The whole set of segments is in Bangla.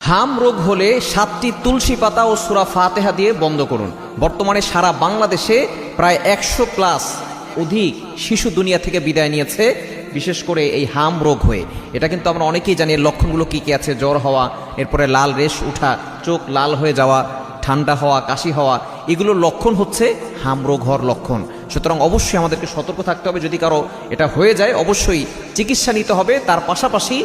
হাম রোগ হলে 7টি তুলসী পাতা ও সূরা ফাতিহা দিয়ে বন্ধ করুন। বর্তমানে সারা বাংলাদেশে প্রায় 100+ অধিক শিশু দুনিয়া থেকে বিদায় নিয়েছে, বিশেষ করে এই হাম রোগ হয়ে। এটা কিন্তু আমরা অনেকেই জানি এর লক্ষণগুলো কী কী আছে। জ্বর হওয়া, এরপরে লাল রেশ উঠা, চোখ লাল হয়ে যাওয়া, ঠান্ডা হওয়া, কাশি হওয়া, এগুলোর লক্ষণ হচ্ছে হাম রোগ হওয়ার লক্ষণ। সুতরাং অবশ্যই আমাদেরকে সতর্ক থাকতে হবে। যদি কারো এটা হয়ে যায় অবশ্যই চিকিৎসা নিতে হবে। তার পাশাপাশি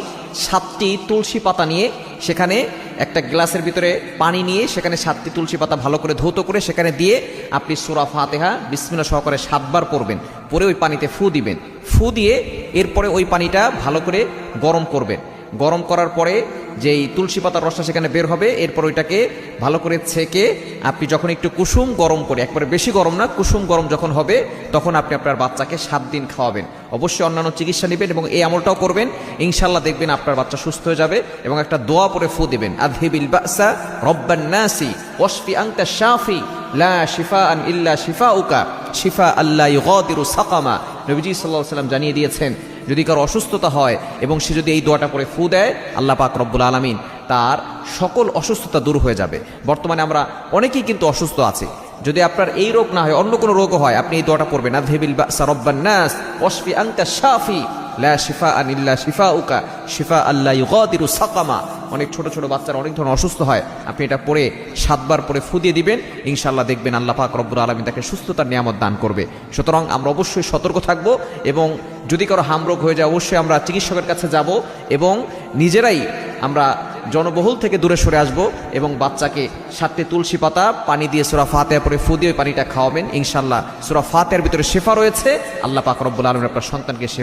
7টি তুলসী পাতা নিয়ে, সেখানে একটা গ্লাসের ভিতরে পানি নিয়ে সেখানে 7টি তুলসী পাতা ভালো করে ধৌত করে সেখানে দিয়ে আপনি সূরা ফাতিহা বিসমিল্লাহ সহকারে 7 বার পড়বেন। পরে ওই পানিতে ফু দিবেন। ফু দিয়ে এরপরে ওই পানিটা ভালো করে গরম করবেন। গরম করার পরে যেই তুলসী পাতার রসটা সেখানে বের হবে, এরপর ওইটাকে ভালো করে ছেঁকে আপনি যখন একটু কুসুম গরম করে, একবারে বেশি গরম না, কুসুম গরম যখন হবে তখন আপনি আপনার বাচ্চাকে 7 দিন খাওয়াবেন। অবশ্যই অন্যান্য চিকিৎসা নেবেন এবং এই আমলটাও করবেন। ইনশাআল্লাহ দেখবেন আপনার বাচ্চা সুস্থ হয়ে যাবে। এবং একটা দোয়া পরে ফু দিবেন, আযহিবিল বাসা রব্বান নাসি ওয়াশফি আনতা শাফি লা শিফাআন ইল্লা শিফাউকা শিফা আল্লা ইউগাদিরু সাকামা। নবীজি সাল্লাল্লাহু আলাইহি ওয়াসাল্লাম জানিয়ে দিয়েছেন, যদি কারো অসুস্থতা হয় এবং সে যদি এই দোয়াটা পরে ফু দেয়, আল্লাহ পাক রব্বুল আলামিন তার সকল অসুস্থতা দূর হয়ে যাবে। বর্তমানে আমরা অনেকেই কিন্তু অসুস্থ আছি। যদি আপনার এই রোগ না হয়, অন্য কোনো রোগও হয়, আপনি এই দোয়াটা পড়বেন, আযহিবিল বাসা রব্বান নাস ওয়াশফি আনতা শাফি লা শিফাআন ইল্লা শিফাউকা শিফা আল্লা ইউগাদিরু সাকামা। অনেক ছোট ছোট বাচ্চারা অনেক ধরনের অসুস্থ হয়, আপনি এটা পড়ে 7 বার পরে ফু দিয়ে দিবেন। ইনশাআল্লাহ দেখবেন আল্লাহ পাক রব্বুল আলামিন তাকে সুস্থতার নিয়ামত দান করবে। সুতরাং আমরা অবশ্যই সতর্ক থাকব এবং যদি কারো হাম রোগ হয়ে যায় অবশ্যই আমরা চিকিৎসকের কাছে যাব এবং নিজেরাই আমরা জনবহুল থেকে দূরে সরে আসব এবং বাচ্চাকে 7টি তুলসী পাতা পানি দিয়ে সূরা ফাতিহা পরে ফু দিয়ে পানিটা খাওয়াবেন। ইনশাআল্লাহ সূরা ফাতিহার ভিতরে শিফা রয়েছে। আল্লাহ পাক রব্বুল আলামিন আপনার সন্তানকে শিফা